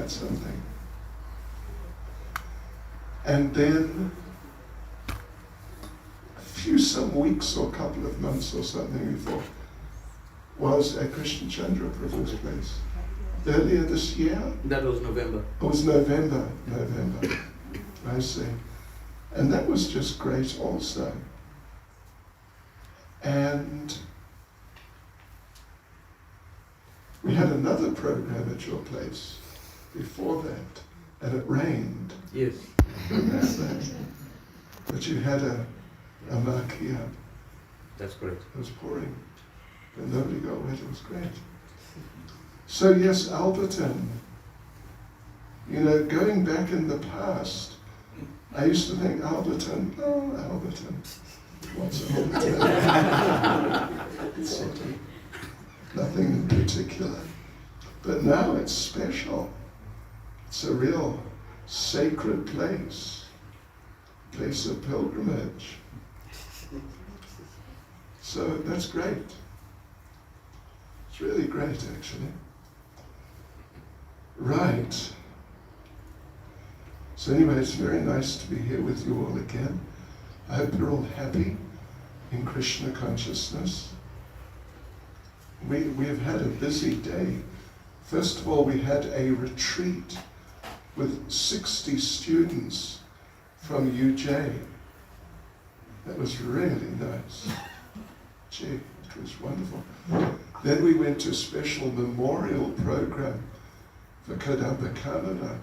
that something? And then some weeks or couple of months or something before was at Krishna Chandra Prabhu's place. Earlier this year? That was November. It was November. I see. And that was just great also. And we had another program at your place before that, and it rained. Yes. But you had a marquee up. That's correct. It was pouring, but nobody got wet. It was great. So yes, Alberton, going back in the past, I used to think Alberton, what's Alberton? It's sort of nothing in particular. But now it's special. It's a real sacred place of pilgrimage. So that's great. It's really great, actually. Right. So anyway, it's very nice to be here with you all again. I hope you're all happy in Krishna consciousness. We have had a busy day. First of all, we had a retreat with 60 students from UJ. That was really nice. Gee, it was wonderful. Then we went to a special memorial program for Kadamba Kanana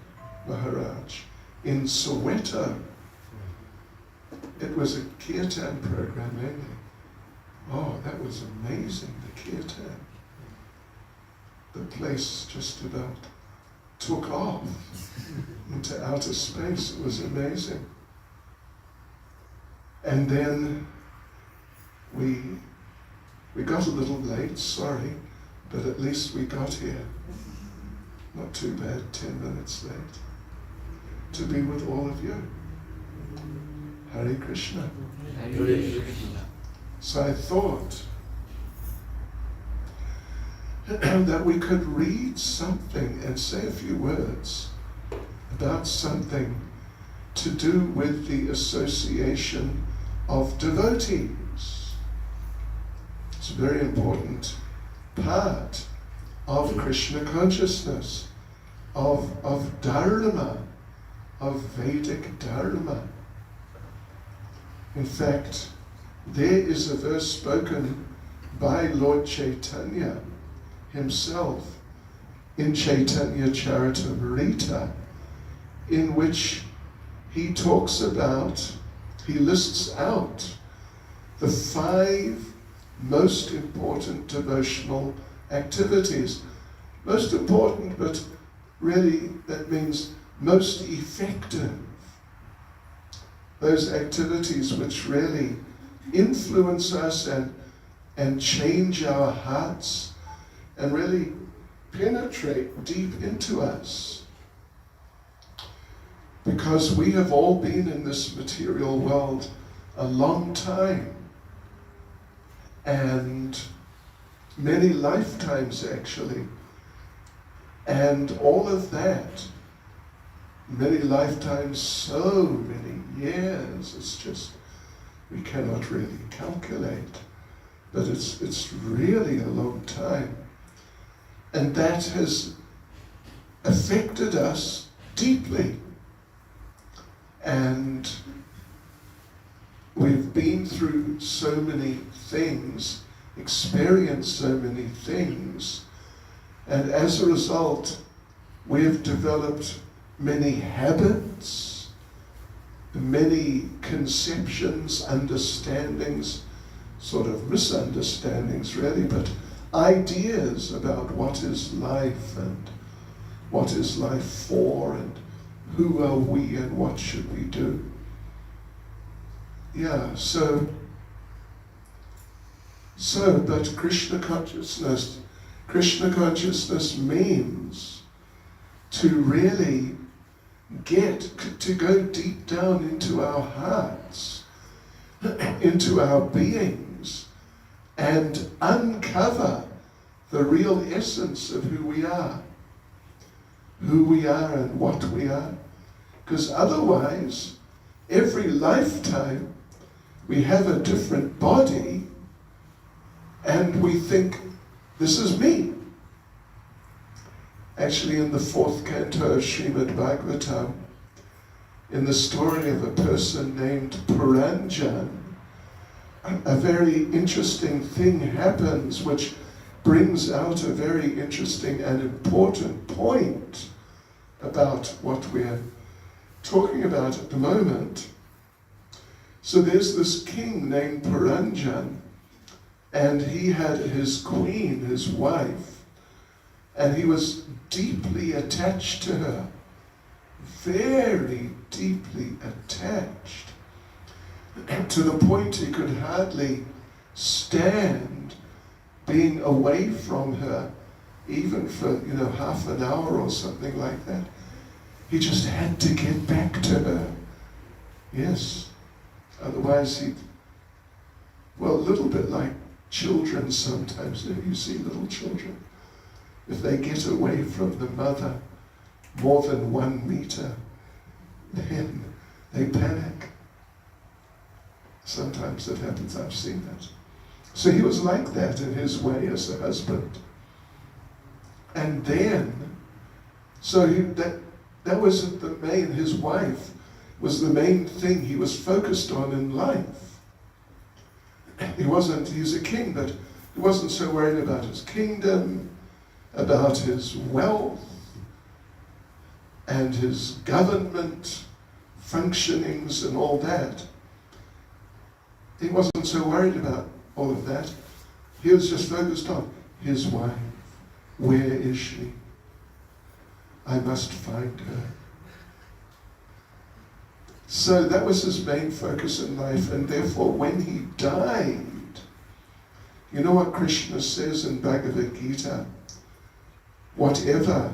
Maharaj in Soweto. It was a kirtan program, eh? Oh, that was amazing, the kirtan. The place just about took off into outer space. It was amazing. And then we got a little late, sorry, but at least we got here. Not too bad, 10 minutes late, to be with all of you. Hare Krishna. Hare Krishna. So I thought that we could read something and say a few words about something to do with the association of devotees. It's a very important part of Krishna consciousness, of Dharma, of Vedic Dharma. In fact, there is a verse spoken by Lord Chaitanya himself in Chaitanya Charitamrita, in which he lists out the 5 most important devotional activities. Most important, but really that means most effective. Those activities which really influence us and change our hearts and really penetrate deep into us. Because we have all been in this material world a long time, and many lifetimes actually, and all of that, many lifetimes, so many years, it's just, we cannot really calculate, but it's really a long time. And that has affected us deeply. And we've been through so many things, experienced so many things, and as a result, we have developed many habits, many conceptions, understandings, sort of misunderstandings really, but ideas about what is life and what is life for and who are we and what should we do. Yeah, but Krishna consciousness means to really to go deep down into our hearts, into our beings, and uncover the real essence of who we are. who we are and what we are. Because otherwise, every lifetime, we have a different body and we think, this is me. Actually, in the 4th canto of Srimad Bhagavatam, in the story of a person named Puranjan, a very interesting thing happens which brings out a very interesting and important point about what we're talking about at the moment. So there's this king named Puranjan, and he had his queen, his wife, and he was deeply attached to her, very deeply attached, to the point he could hardly stand being away from her, even for, half an hour or something like that. He just had to get back to her. Yes. Otherwise a little bit like children sometimes. You see little children. If they get away from the mother more than 1 meter, then they panic. Sometimes it happens, I've seen that. So he was like that in his way as a husband. And then, that was the main, his wife was the main thing he was focused on in life. He's a king, but he wasn't so worried about his kingdom, about his wealth, and his government functionings and all that. He wasn't so worried about all of that. He was just focused on his wife. Where is she? I must find her. So that was his main focus in life, and therefore when he died, you know what Krishna says in Bhagavad Gita? Whatever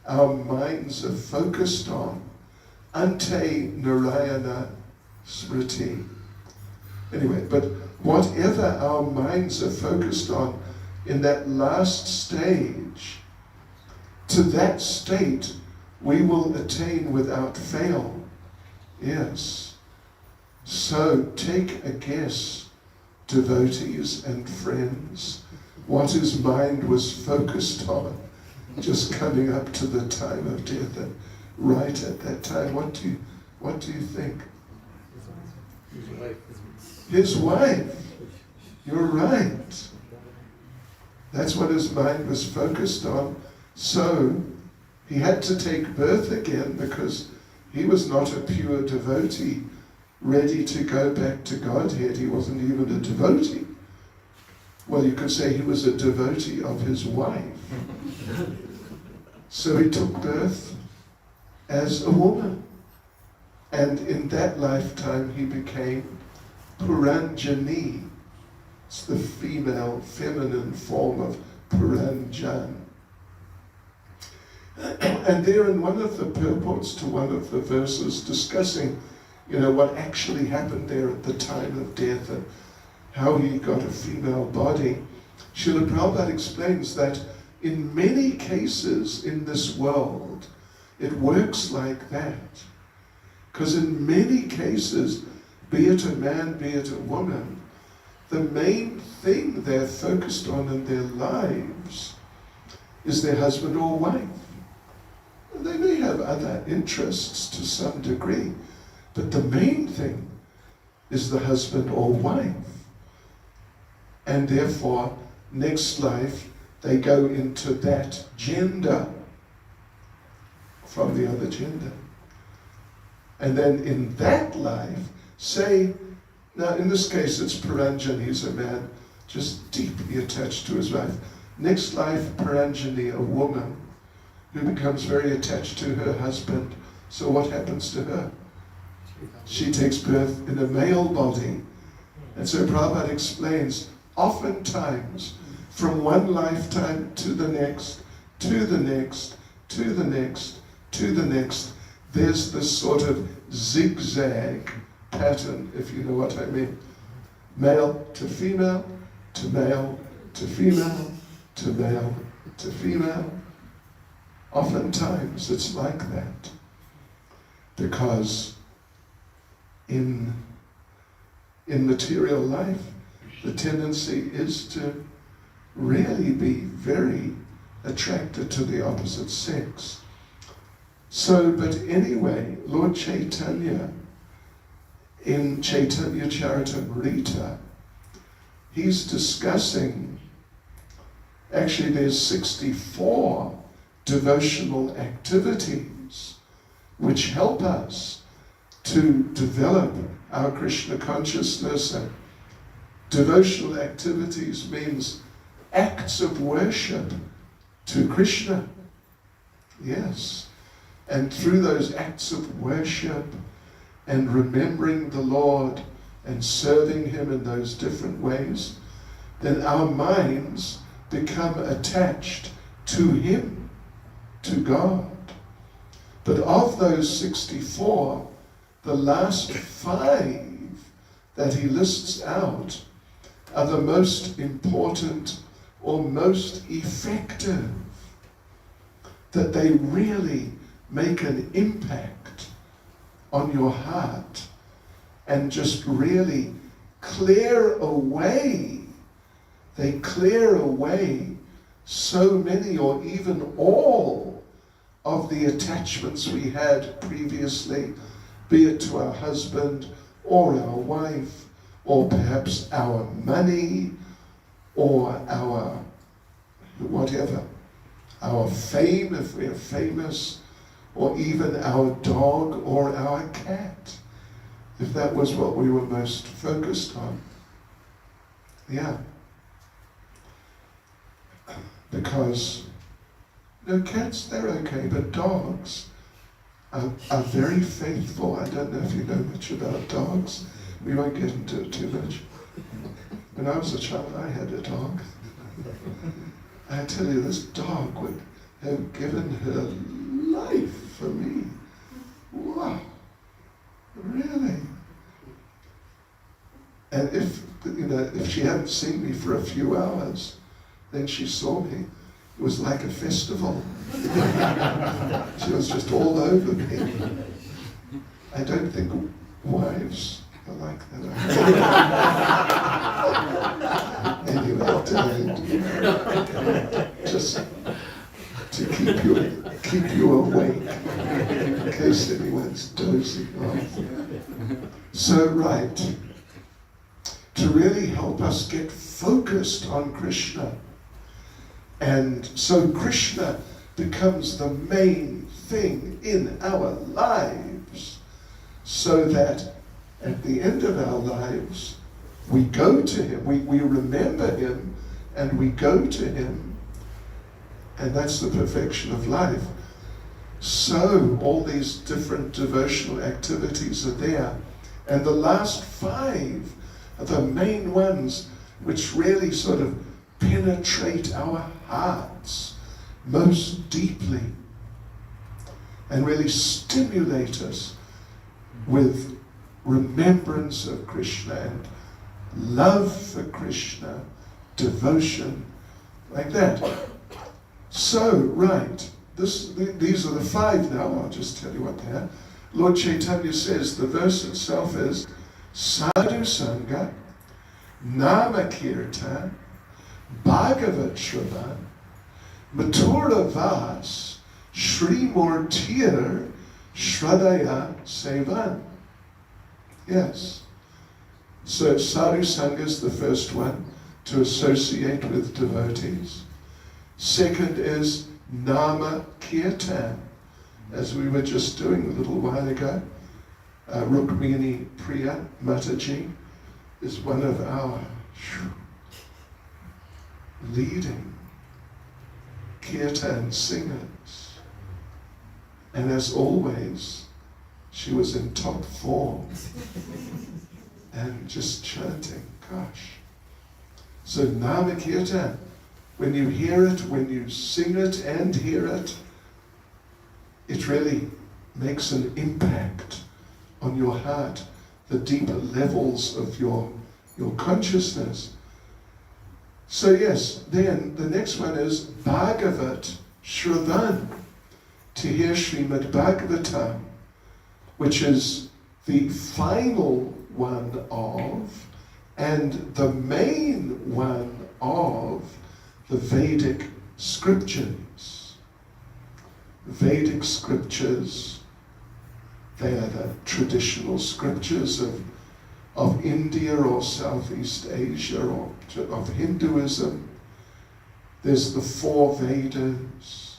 our minds are focused on, ante narayana smriti. Anyway, but whatever our minds are focused on in that last stage, to that state we will attain without fail. Yes. So take a guess, devotees and friends, what his mind was focused on, just coming up to the time of death, and right at that time, what do you think? His wife. You're right. That's what his mind was focused on. So he had to take birth again because he was not a pure devotee ready to go back to Godhead. He wasn't even a devotee. Well, you could say he was a devotee of his wife. So he took birth as a woman. And in that lifetime he became Puranjani. It's the female, feminine form of Puranjan. And there in one of the purports to one of the verses discussing, what actually happened there at the time of death and how he got a female body, Srila Prabhupada explains that in many cases in this world, it works like that. Because in many cases, be it a man, be it a woman, the main thing they're focused on in their lives is their husband or wife. They may have other interests to some degree, but the main thing is the husband or wife. And therefore, next life, they go into that gender from the other gender. And then in that life, say, now in this case it's Puranjan, he's a man just deeply attached to his wife. Next life, Puranjani, a woman who becomes very attached to her husband. So what happens to her? She takes birth in a male body. And so Prabhupada explains, oftentimes, from one lifetime to the next, to the next, to the next, to the next, there's this sort of zigzag pattern, if you know what I mean. Male to female, to male, to female, to male, to female. Oftentimes it's like that, because in material life, the tendency is to really be very attracted to the opposite sex. So, but anyway, Lord Chaitanya, in Chaitanya Charitamrita, he's discussing, actually there's 64 devotional activities which help us to develop our Krishna consciousness. And devotional activities means acts of worship to Krishna. Yes. And through those acts of worship and remembering the Lord and serving Him in those different ways, then our minds become attached to Him, to God. But of those 64, the last 5 that he lists out are the most important or most effective, that they really make an impact on your heart and just really clear away. They clear away so many or even all of the attachments we had previously, be it to our husband or our wife, or perhaps our money, or our whatever, our fame if we're famous, or even our dog or our cat, if that was what we were most focused on. Yeah. Because, cats, they're okay, but dogs are very faithful. I don't know if you know much about dogs. We won't get into it too much. When I was a child, I had a dog. I tell you, this dog would have given her life for me. Wow. Really? And if she hadn't seen me for a few hours, then she saw me. It was like a festival. She was just all over me. I don't think wives are like that. Anyway, just to keep you awake, in case anyone's dozing off. So, right, to really help us get focused on Krishna. And so Krishna becomes the main thing in our lives, so that at the end of our lives, we go to Him, we remember Him, and we go to Him, and that's the perfection of life. So all these different devotional activities are there, and the last 5 are the main ones which really sort of penetrate our hearts most deeply and really stimulate us with remembrance of Krishna and love for Krishna, devotion, like that. So, right, these are the 5 now. I'll just tell you what they are. Lord Chaitanya says, the verse itself is Sadhu Sangha, Nama Kirtan, Bhagavat Shravan, Mathura Vas, Shri Murtir, Shradaya Sevan. Yes. So Sadhu Sangha is the first one, to associate with devotees. Second is Nama Kirtan, as we were just doing a little while ago. Rukmini Priya Mataji is one of our leading kirtan singers. And as always, she was in top form and just chanting, gosh. So Nama Kirtan, when you hear it, when you sing it and hear it, it really makes an impact on your heart, the deeper levels of your consciousness. So yes, then the next one is Bhagavat Shravan. to hear Srimad Bhagavatam, which is the final one of, and the main one of, the Vedic scriptures. Vedic scriptures, they are the traditional scriptures of India or Southeast Asia or of Hinduism. There's the 4 Vedas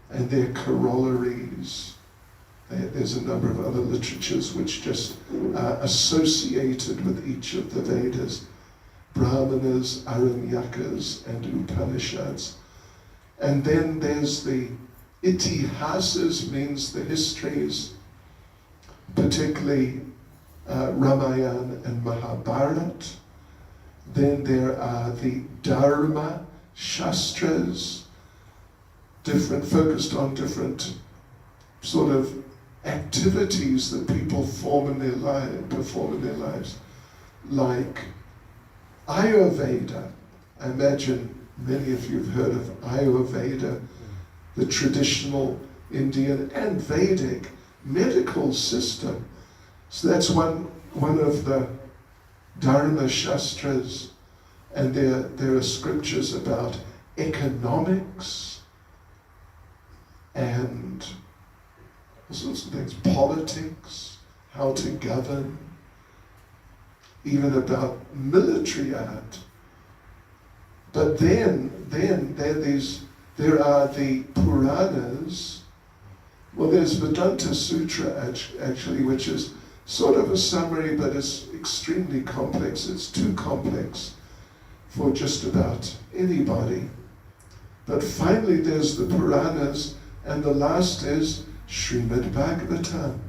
and their corollaries. There's a number of other literatures which just are associated with each of the Vedas. Brahmanas, Aranyakas, and Upanishads. And then there's the Itihasas, means the histories, particularly Ramayana and Mahabharata. Then there are the Dharma Shastras, focused on different sort of activities that people perform in their lives, like Ayurveda. I imagine many of you have heard of Ayurveda, the traditional Indian and Vedic medical system. So that's one of the Dharma Shastras, and there are scriptures about economics and all sorts of things, politics, how to govern, even about military art. But then there are the Puranas. Well, there's Vedanta Sutra actually, which is sort of a summary, but it's extremely complex. It's too complex for just about anybody. But finally there's the Puranas, and the last is Srimad Bhagavatam.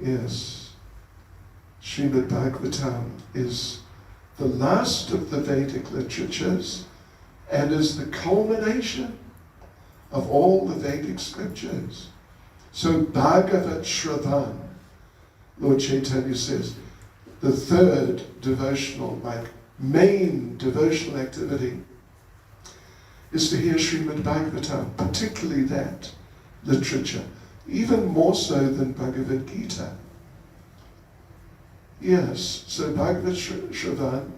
Yes, Srimad Bhagavatam is the last of the Vedic literatures and is the culmination of all the Vedic scriptures. So Bhagavat Shravan, Lord Chaitanya says, the third devotional, main devotional activity is to hear Srimad Bhagavatam, particularly that literature, even more so than Bhagavad Gita. Yes, so Bhagavat Shravan,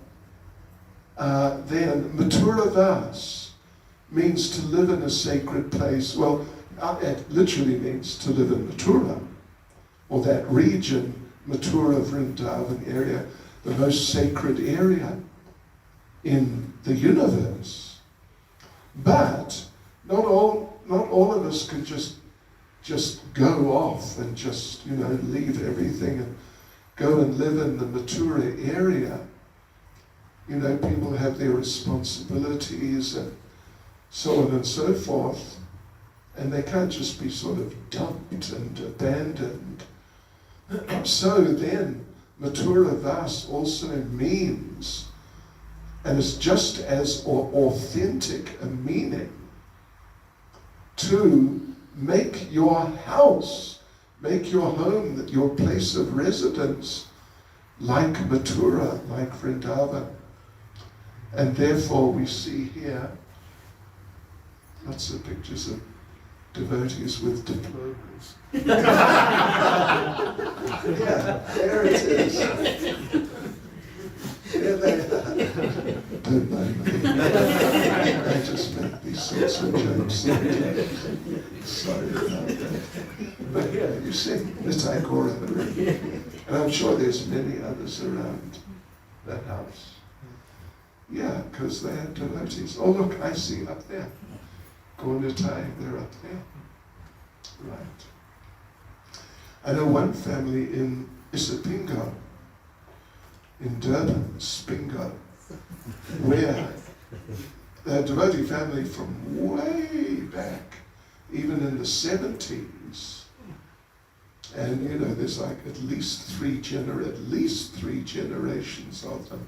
then Mathura Vas means to live in a sacred place. Well, it literally means to live in Mathura, or that region, Mathura, Vrindavan area, the most sacred area in the universe. But not all of us could just go off and just, leave everything and go and live in the Mathura area. People have their responsibilities and so on and so forth, and they can't just be sort of dumped and abandoned. So then, Mathura Vas also means, and it's just as authentic a meaning, to make your house, make your home, your place of residence, like Mathura, like Vrindavan. And therefore we see here lots of pictures of devotees with diplomas. Yeah, there it is. There they are. Don't mind me. I just make these sorts of jokes. Sorry about that. But here, you see, the Tagore Marie. And I'm sure there's many others around that house. Yeah, because they are devotees. Oh, look, I see up there. Gornitai, they're up there. Right. I know one family in Isipingo, in Durban, Spingo, where they're a devotee family from way back, even in the 70s. And there's like at least three generations of them.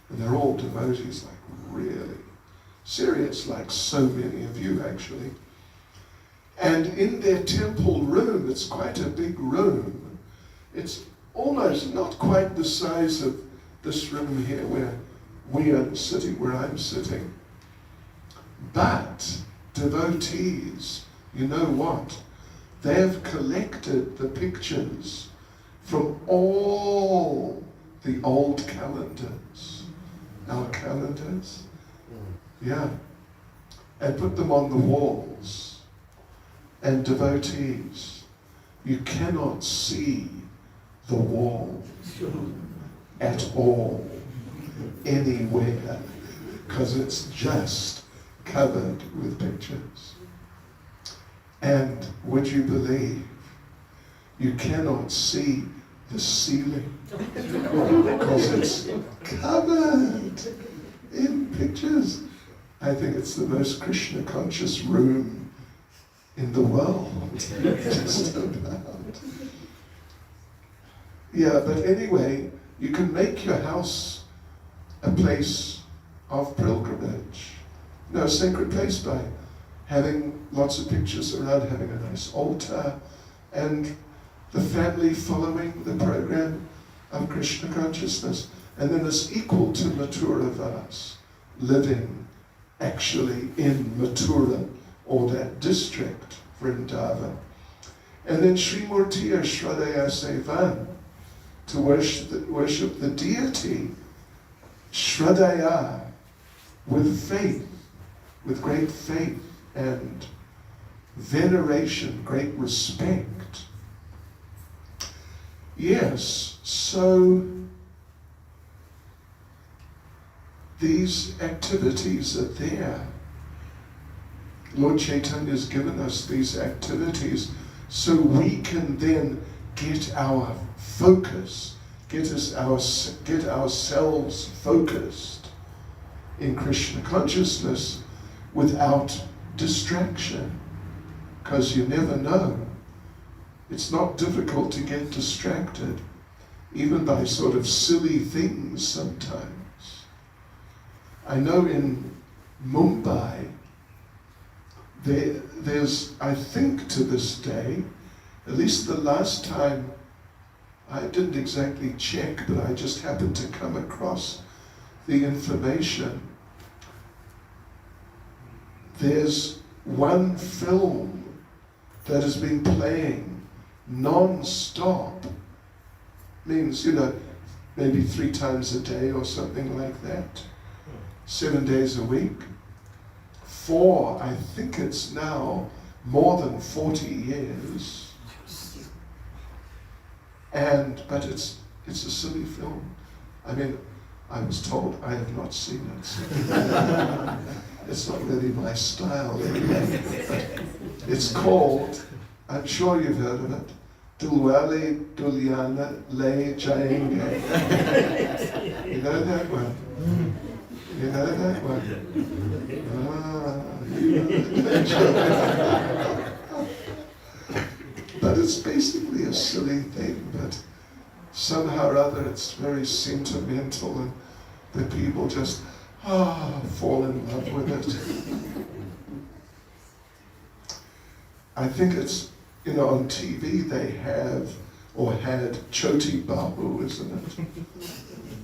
And they're all devotees, like really serious, like so many of you actually. And in their temple room, it's quite a big room. It's almost not quite the size of this room here where we are sitting, where I'm sitting. But devotees you know what? They have collected the pictures from all the old calendars, our calendars, yeah, and put them on the walls. And devotees, you cannot see the wall at all, anywhere, because it's just covered with pictures. And would you believe, you cannot see the ceiling because it's covered in pictures. I think it's the most Krishna conscious room in the world, just about. Yeah, but anyway, you can make your house a place of pilgrimage, a sacred place, by having lots of pictures around, having a nice altar, and the family following the program of Krishna consciousness. And then it's equal to Mathura Vas, living actually in Mathura, or that district, Vrindavan. And then Srimurtiya Shradaya Sevan, to worship the deity, Shradaya, with faith, with great faith and veneration, great respect. Yes, so these activities are there. Lord Chaitanya has given us these activities so we can then get our focus, get ourselves focused in Krishna consciousness without distraction, because you never know. It's not difficult to get distracted, even by sort of silly things sometimes. I know in Mumbai, there's, I think to this day, at least the last time, I didn't exactly check, but I just happened to come across the information. There's one film that has been playing non-stop, means, maybe 3 times a day or something like that, 7 days a week, for, I think it's now more than 40 years. But it's a silly film. I mean, I was told I have not seen it. So it's not really my style anyway. But it's called, I'm sure you've heard of it, Dulwale Dulyana Le Jayenge. You know that one? You know that one? You know that. But it's basically a silly thing, but somehow or other it's very sentimental, and the people just fall in love with it. I think it's, on TV they have, or had, Choti Babu, isn't it?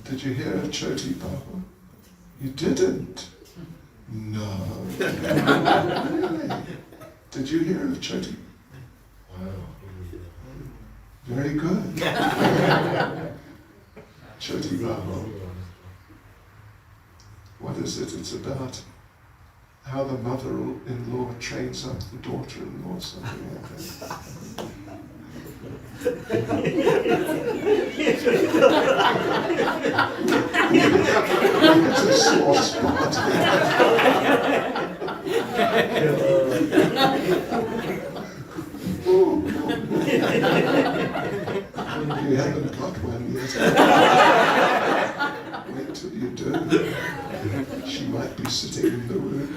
Did you hear of Choti Babu? You didn't? No. Really? Did you hear of Choti? Wow. Very good. Choti Babu. What is it? It's about how the mother-in-law trains up the daughter-in-law, something like that. It's a sore spot. You haven't got one yet. Wait till you do. She might be sitting in the room.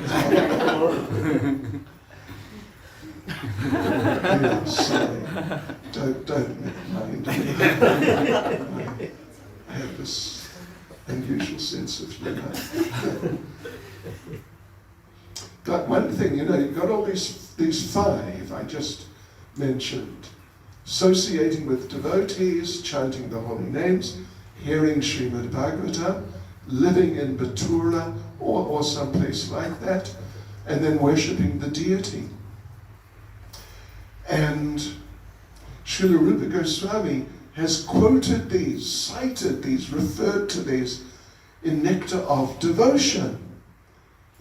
Yeah, sorry. Don't mind. I have this unusual sense of humor. But one thing, you've got all these 5 I just mentioned, associating with devotees, chanting the holy names, hearing Srimad Bhagavatam, living in Mathura or someplace like that, and then worshipping the deity. And Srila Rupa Goswami has quoted these, cited these, referred to these in Nectar of Devotion,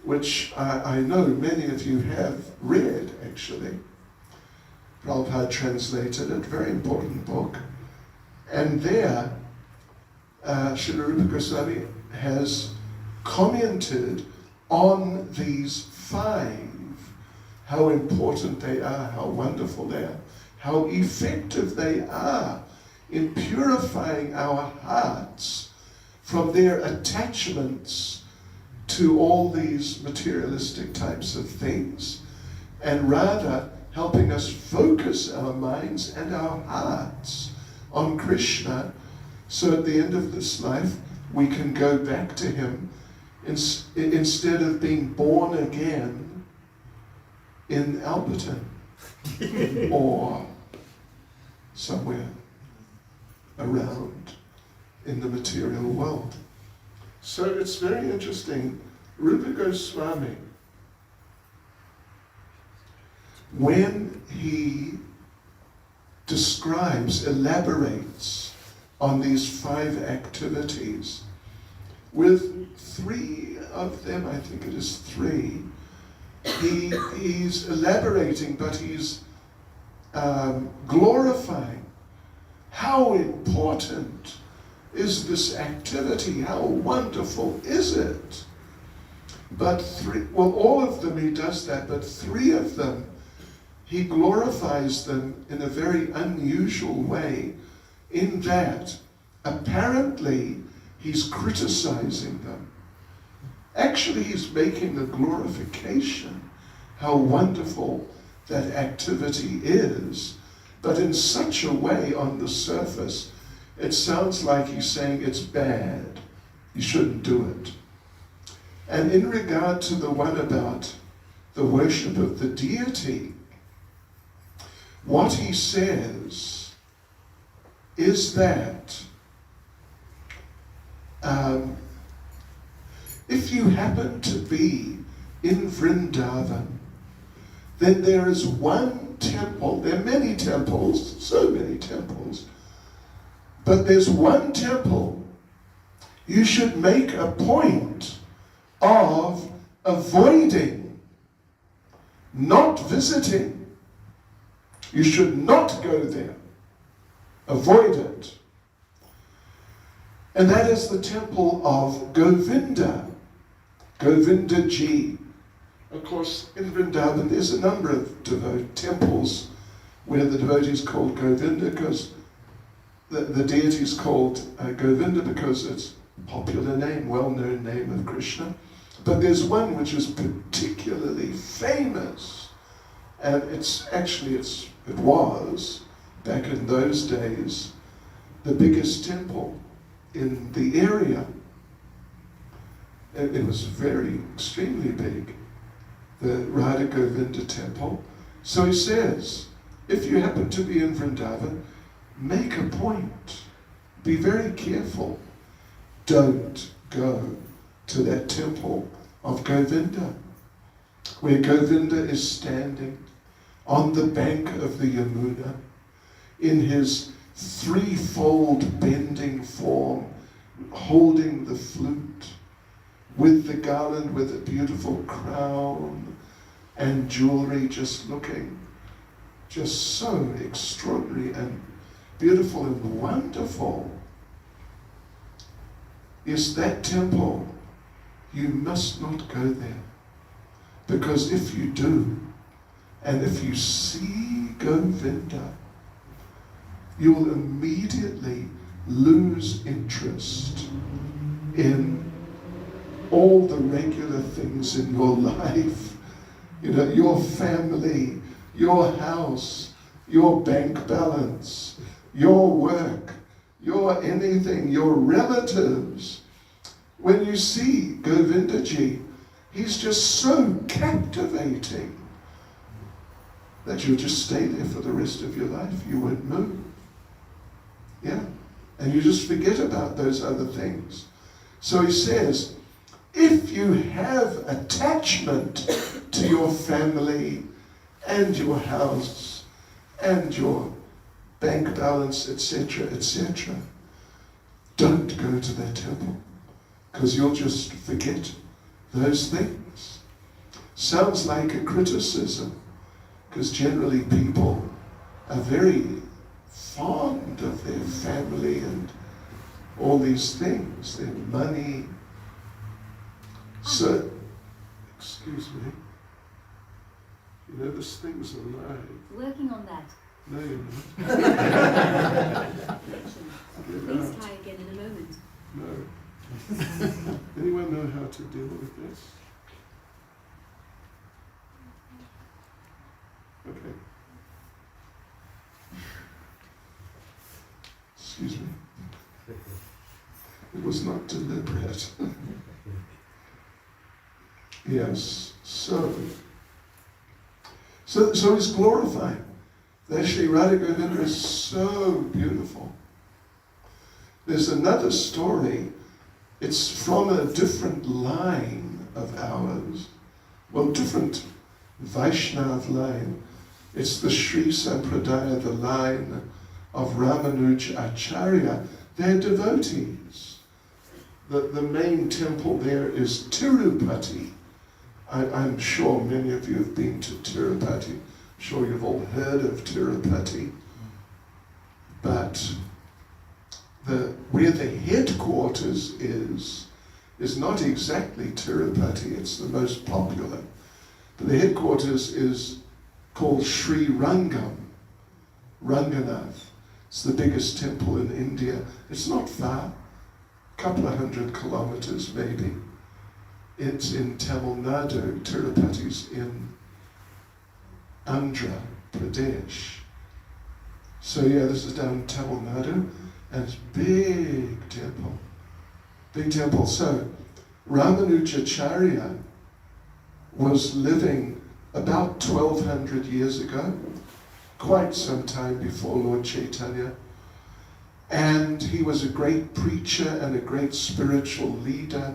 which I know many of you have read, actually. Prabhupada translated it, very important book. And there, Srila Rupa Goswami has commented on these 5, how important they are, how wonderful they are, how effective they are in purifying our hearts from their attachments to all these materialistic types of things, and rather helping us focus our minds and our hearts on Krishna, so at the end of this life we can go back to him instead of being born again in Alberton or somewhere around in the material world. So it's very interesting. Rupa Goswami, when he describes, elaborates on these 5 activities, with 3 of them, I think it is 3, he's elaborating, but he's glorifying how important is this activity, how wonderful is it. But all of them he does that, but 3 of them, he glorifies them in a very unusual way, in that apparently he's criticizing them. Actually, he's making a glorification, how wonderful that activity is, but in such a way on the surface, it sounds like he's saying it's bad, you shouldn't do it. And in regard to the one about the worship of the deity, what he says is that if you happen to be in Vrindavan, then there is one temple. There are many temples, so many temples, but there's one temple you should make a point of avoiding, not visiting. You should not go there. Avoid it. And that is the temple of Govinda, Govinda-ji. Of course, in Vrindavan, there's a number of temples where the devotee is called Govinda, because the deity is called Govinda because it's a popular name, well-known name of Krishna. But there's one which is particularly famous, and it was, back in those days, the biggest temple in the area. It was very, extremely big, the Radha Govinda temple. So he says, if you happen to be in Vrindavan, make a point. Be very careful. Don't go to that temple of Govinda, where Govinda is standing on the bank of the Yamuna in his 3-fold bending form, holding the flute with the garland, with a beautiful crown and jewelry, just looking just so extraordinary and beautiful and wonderful. Yes, that temple, you must not go there, because if you do, and if you see Govinda, you will immediately lose interest in all the regular things in your life. You know, your family, your house, your bank balance, your work, your anything, your relatives. When you see Govindaji, he's just so captivating that you'll just stay there for the rest of your life. You won't move. Yeah? And you just forget about those other things. So he says, if you have attachment to your family and your house and your bank balance, etc., etc. Don't go to that temple, because you'll just forget those things. Sounds like a criticism, because generally people are very fond of their family and all these things, their money. So, excuse me, you know this thing's alive. Working on that. No, you're not. Please try again in a moment. No. Anyone know how to deal with this? Okay. Excuse me. It was not deliberate. Yes. So he's glorified. The Sri Radha Govinda is so beautiful. There's another story. It's from a different line of ours. Well, different Vaishnav line. It's the Sri Sampradaya, the line of Ramanuja Acharya. They're devotees. The main temple there is Tirupati. I'm sure many of you have been to Tirupati. I'm sure you've all heard of Tirupati. But where the headquarters is not exactly Tirupati. It's the most popular. But the headquarters is called Sri Rangam, Ranganath. It's the biggest temple in India. It's not far, a couple of 100 kilometers maybe. It's in Tamil Nadu. Tirupati's in Andhra Pradesh. So yeah, this is down in Tamil Nadu, and it's big temple. Big temple. So Ramanujacharya was living about 1200 years ago, quite some time before Lord Chaitanya. And he was a great preacher and a great spiritual leader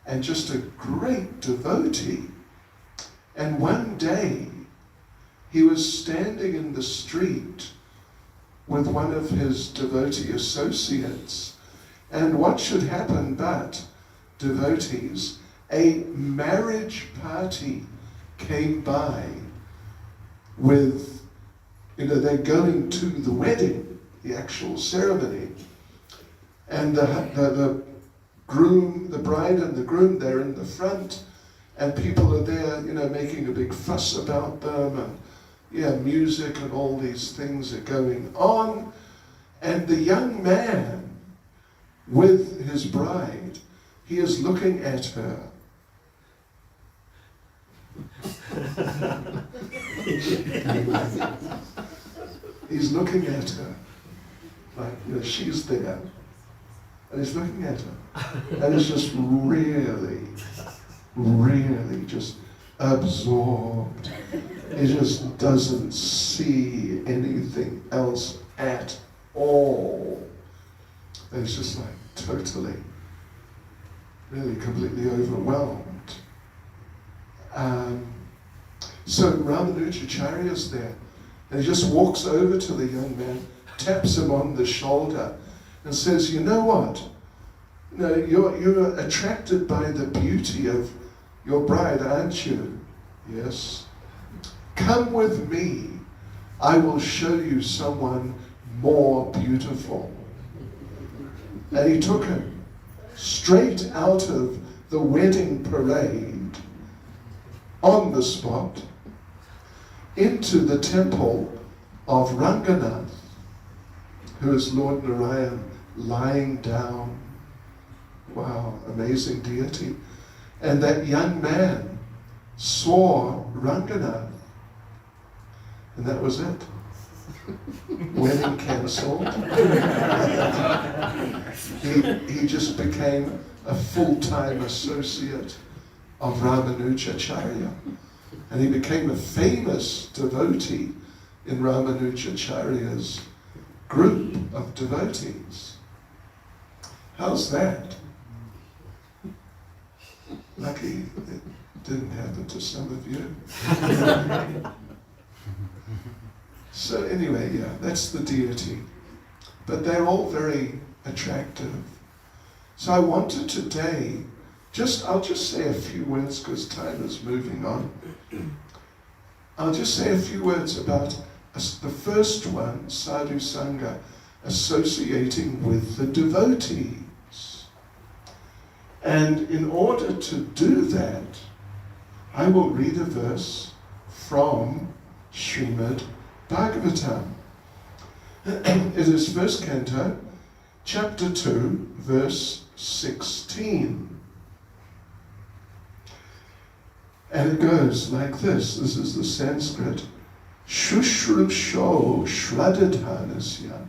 and just a great devotee. And one day, he was standing in the street with one of his devotee associates. And what should happen but devotees? A marriage party came by with, they're going to the wedding, the actual ceremony. And the groom, the bride and the groom, they're in the front, and people are there, making a big fuss about them, and music and all these things are going on. And the young man with his bride, he is looking at her. He's looking at her, like, she's there, and he's looking at her, and it's just really just absorbed. He just doesn't see anything else at all. And it's just like totally, really completely overwhelmed. So Ramanujacharya's there, and he just walks over to the young man, taps him on the shoulder, and says, "You know what? You're attracted by the beauty of your bride, aren't you? Yes. Come with me. I will show you someone more beautiful." And he took him straight out of the wedding parade, on the spot, into the temple of Ranganath, who is Lord Narayan lying down. Wow, amazing deity. And that young man saw Ranganath, and that was it. Wedding cancelled. He just became a full-time associate of Ramanujacharya. And he became a famous devotee in Ramanujacharya's group of devotees. How's that? Lucky it didn't happen to some of you. So anyway, yeah, that's the deity. But they're all very attractive. So I wanted today, I'll just say a few words because time is moving on. I'll just say a few words about the first one, Sadhu Sangha, associating with the devotees. And in order to do that, I will read a verse from Srimad Bhagavatam. It is first canto, chapter 2, verse 16. And it goes like this. This is the Sanskrit. Shushrusho Shradadhanasya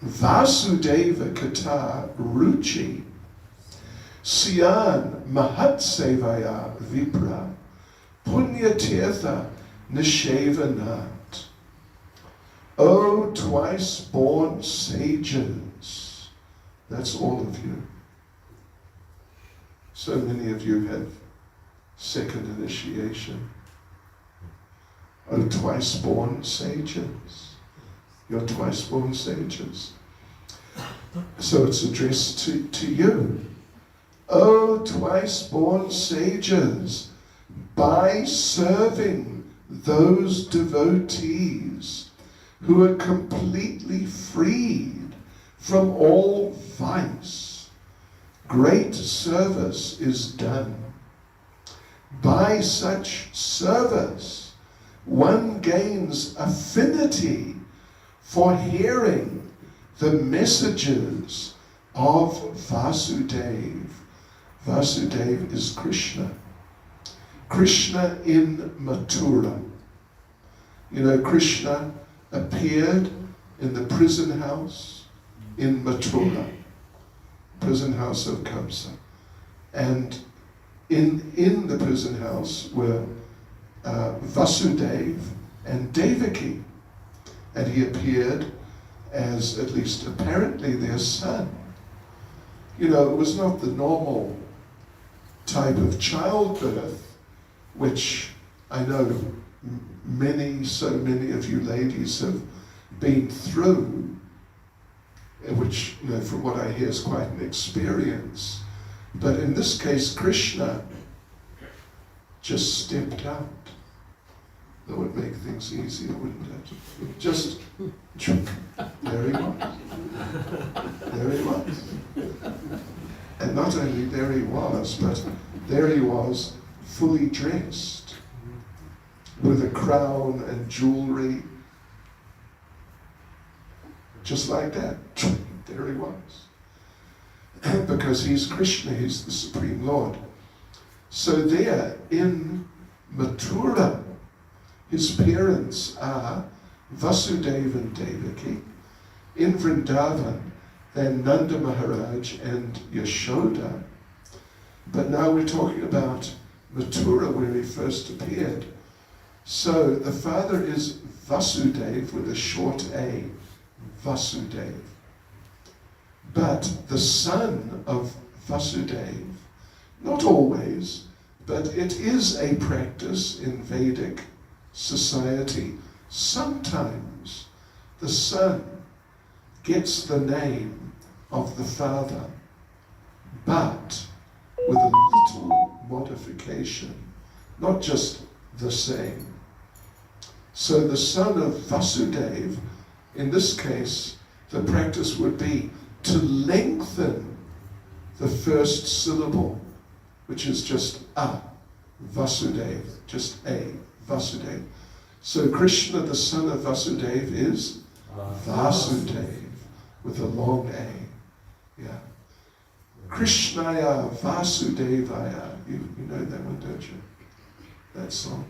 Vasudeva Kata Ruchi Syan Mahatsevaya Vipra Punyatirtha Nishevanat. O twice born sages. That's all of you. So many of you have second initiation. O twice born sages. You're twice born sages. So it's addressed to you. O twice born sages, by serving those devotees who are completely freed from all vice, great service is done. By such service, one gains affinity for hearing the messages of Vasudev. Vasudev is Krishna. Krishna in Mathura. You know, Krishna appeared in the prison house in Mathura, prison house of Kamsa. And in the prison house were Vasudev and Devaki. And he appeared as, at least apparently, their son. You know, it was not the normal type of childbirth, which I know so many of you ladies have been through, which, you know, from what I hear is quite an experience. But in this case, Krishna just stepped out. That would make things easier, wouldn't it? Just, there he was. There he was. And not only there he was, but there he was fully dressed with a crown and jewelry. Just like that. There he was. Because he's Krishna, he's the Supreme Lord. So there in Mathura, his parents are Vasudeva and Devaki. In Vrindavan, they're Nanda Maharaj and Yashoda. But now we're talking about Mathura, where he first appeared. So the father is Vasudev with a short A, Vasudev. But the son of Vasudev, not always, but it is a practice in Vedic society. Sometimes the son gets the name of the father, but with a little modification, not just the same. So the son of Vasudev, in this case, the practice would be to lengthen the first syllable, which is just A, Vasudev, just A, Vasudev. So Krishna, the son of Vasudev, is Vasudev, with a long A. Yeah. Krishnaya Vasudevaya. You know that one, don't you? That song.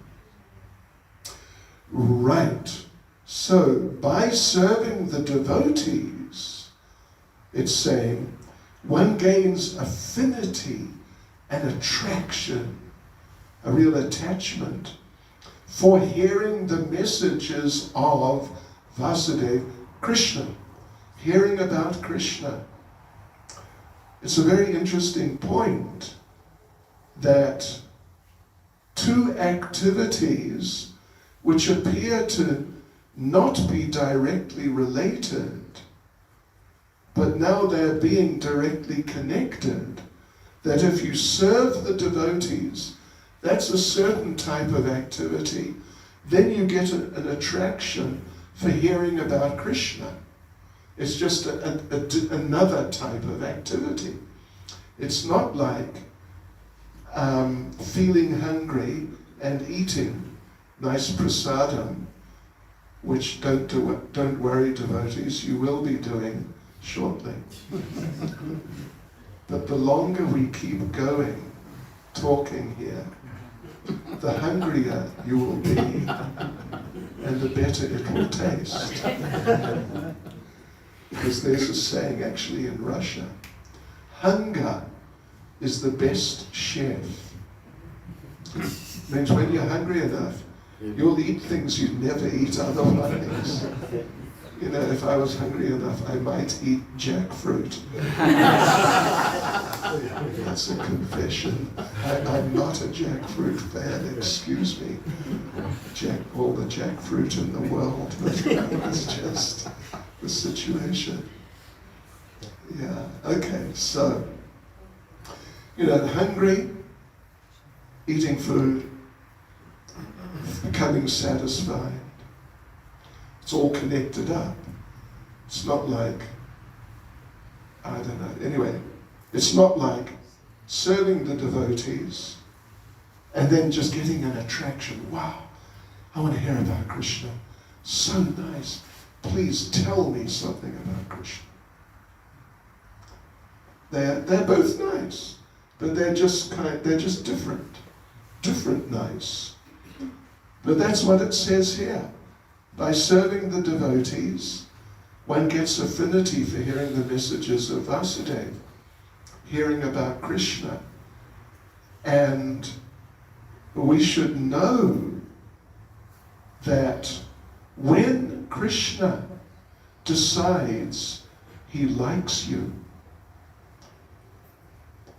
Right. So, by serving the devotees, it's saying, one gains affinity and attraction, a real attachment, for hearing the messages of Vasudeva, Krishna, hearing about Krishna. It's a very interesting point that two activities which appear to not be directly related, but now they're being directly connected, that if you serve the devotees, that's a certain type of activity, then you get an attraction for hearing about Krishna. It's just another type of activity. It's not like feeling hungry and eating nice prasadam, which don't worry devotees, you will be doing shortly. But the longer we keep going, talking here, the hungrier you will be, and the better it will taste. Because there's a saying actually in Russia, hunger is the best chef. Means when you're hungry enough, you'll eat things you'd never eat otherwise. You know, if I was hungry enough, I might eat jackfruit. That's a confession. I'm not a jackfruit fan, excuse me. All the jackfruit in the world, but it's just the situation. Yeah, okay, so, you know, hungry, eating food, becoming satisfied. It's all connected up. It's not like, I don't know, anyway, it's not like serving the devotees and then just getting an attraction. Wow, I want to hear about Krishna. So nice. Please tell me something about Krishna. They're both nice, but they're just different nice. But that's what it says here. By serving the devotees, one gets affinity for hearing the messages of Vasudeva, hearing about Krishna. And we should know that when Krishna decides he likes you,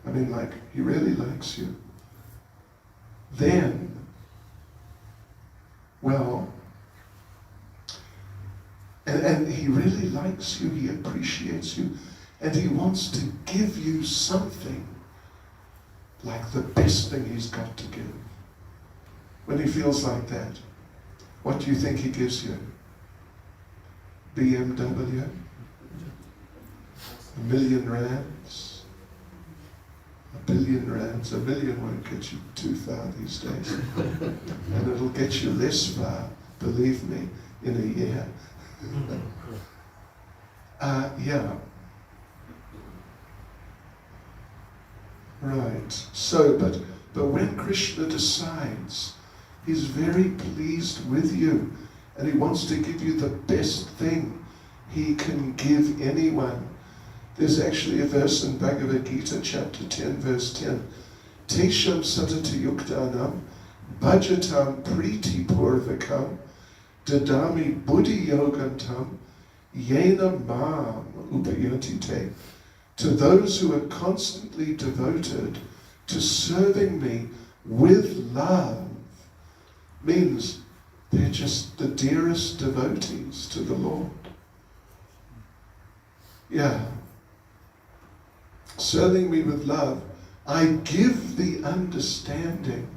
I mean, like, he really likes you, then, well, and he really likes you, he appreciates you, and he wants to give you something like the best thing he's got to give. When he feels like that, what do you think he gives you? BMW? R1 million rands? R1 billion rands? R1 million won't get you too far these days. And it'll get you less far, believe me, in a year. Yeah. Right. So, but when Krishna decides he's very pleased with you and he wants to give you the best thing he can give anyone. There's actually a verse in Bhagavad Gita, chapter 10, verse 10. Tesham satata yuktanam bhajatam priti purvakam dadami buddhi yogantam yena mam upayatite. To those who are constantly devoted to serving me with love, means they're just the dearest devotees to the Lord. Yeah. Serving me with love, I give the understanding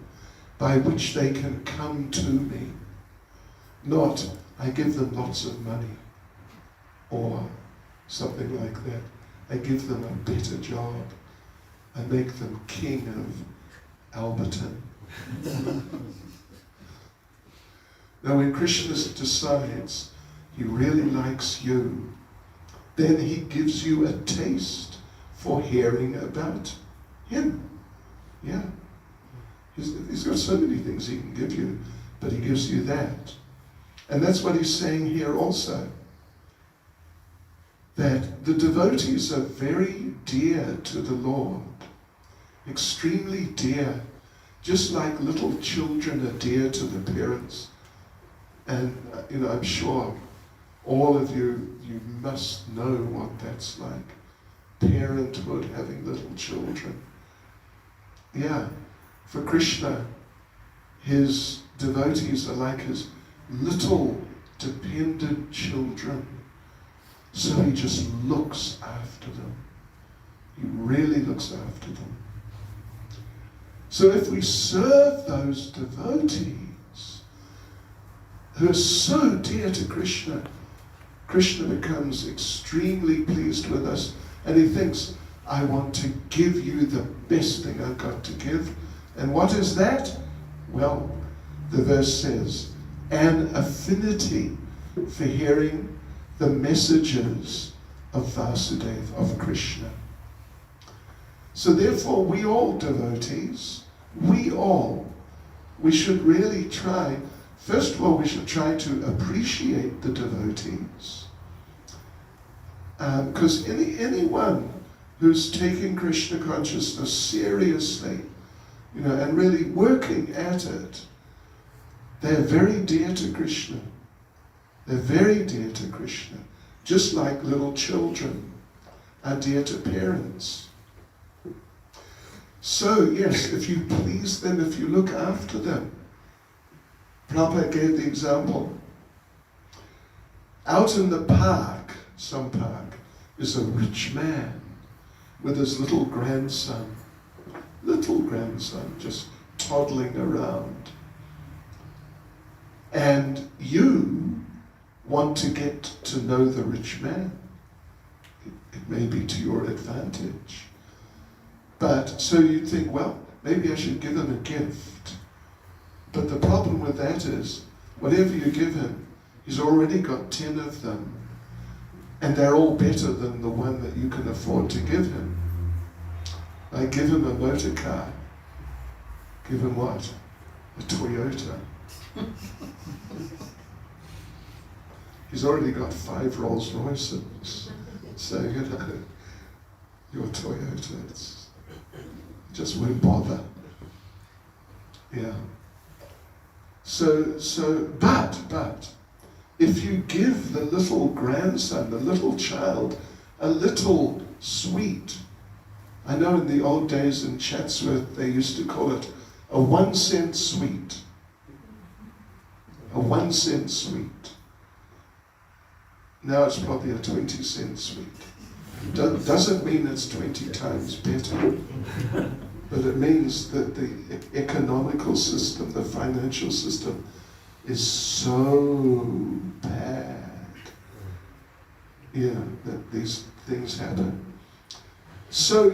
by which they can come to me. Not, I give them lots of money or something like that. I give them a better job. I make them king of Alberton. Now when Krishna decides he really likes you, then he gives you a taste for hearing about him. Yeah. He's got so many things he can give you, but he gives you that. And that's what he's saying here also. That the devotees are very dear to the Lord. Extremely dear. Just like little children are dear to the parents. And, I'm sure all of you must know what that's like. Parenthood, having little children. Yeah, for Krishna, his devotees are like his little dependent children. So he just looks after them. He really looks after them. So if we serve those devotees who are so dear to Krishna, Krishna becomes extremely pleased with us, and he thinks, I want to give you the best thing I've got to give. And what is that? Well, the verse says, an affinity for hearing the messages of Vasudeva, of Krishna. So therefore, we all devotees, we should really try, first of all, we should try to appreciate the devotees. Because anyone who's taking Krishna consciousness seriously, and really working at it, they're very dear to Krishna. They're very dear to Krishna. Just like little children are dear to parents. So, yes, if you please them, if you look after them. Prabhupada gave the example. Out in the park, some park, is a rich man with his little grandson, just toddling around. And you want to get to know the rich man. It may be to your advantage. But so you think, well, maybe I should give him a gift. But the problem with that is, whatever you give him, he's already got 10 of them. And they're all better than the one that you can afford to give him. Like give him a motor car. Give him what? A Toyota. He's already got 5 Rolls Royces. So, your Toyota, just won't bother. Yeah. But, if you give the little grandson, the little child, a little sweet, I know in the old days in Chatsworth, they used to call it a 1-cent sweet. A 1-cent sweet. Now it's probably a 20-cent sweet. Doesn't mean it's 20 times better, but it means that the economical system, the financial system, is so bad, that these things happen. So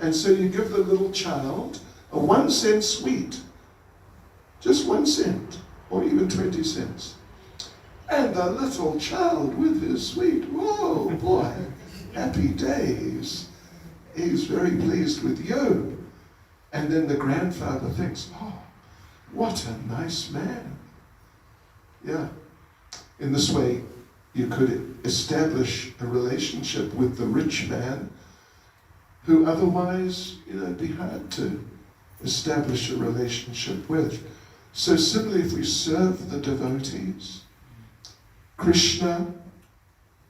and so you give the little child a 1-cent sweet, just 1 cent, or even 20 cents. And the little child with his sweet, whoa, boy, happy days. He's very pleased with you. And then the grandfather thinks, oh, what a nice man. Yeah. In this way, you could establish a relationship with the rich man who otherwise, it'd be hard to establish a relationship with. So similarly, if we serve the devotees, Krishna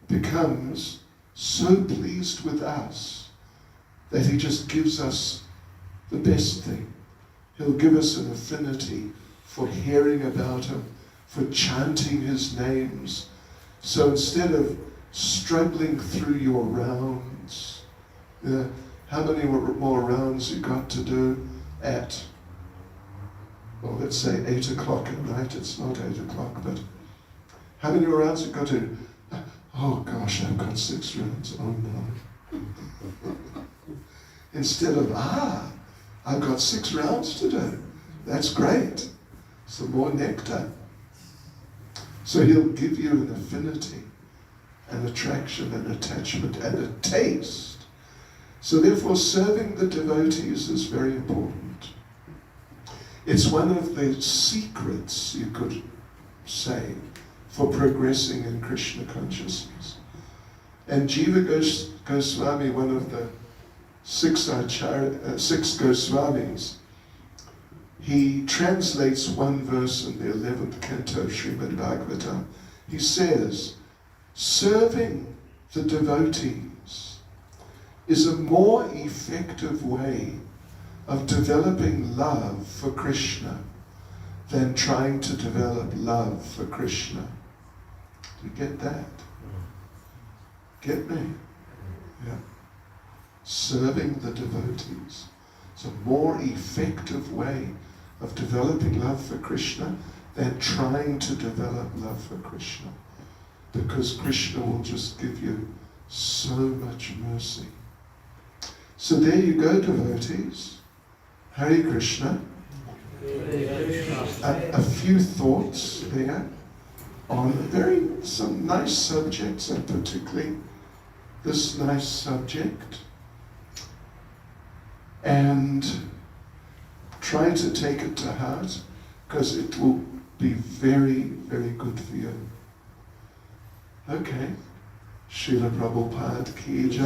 becomes so pleased with us that he just gives us the best thing. He'll give us an affinity for hearing about him, for chanting his names. So instead of struggling through your rounds, how many more rounds you got to do at, well, let's say 8 o'clock at night. It's not 8 o'clock, but how many more rounds you got to do? Oh gosh, I've got 6 rounds. Oh no. Instead of, I've got 6 rounds to do. That's great. Some more nectar. So he'll give you an affinity, an attraction, an attachment, and a taste. So therefore, serving the devotees is very important. It's one of the secrets, you could say, for progressing in Krishna consciousness. And Jiva Goswami, one of the 6 Goswamis, he translates one verse in the 11th canto of Srimad Bhagavatam. He says, serving the devotees is a more effective way of developing love for Krishna than trying to develop love for Krishna. Do you get that? Get me? Yeah. Serving the devotees. It's a more effective way of developing love for Krishna than trying to develop love for Krishna. Because Krishna will just give you so much mercy. So there you go, devotees. Hare Krishna. A few thoughts there on some nice subjects, and particularly this nice subject. And try to take it to heart, because it will be very, very good for you. Okay. Srila Prabhupada ki jai.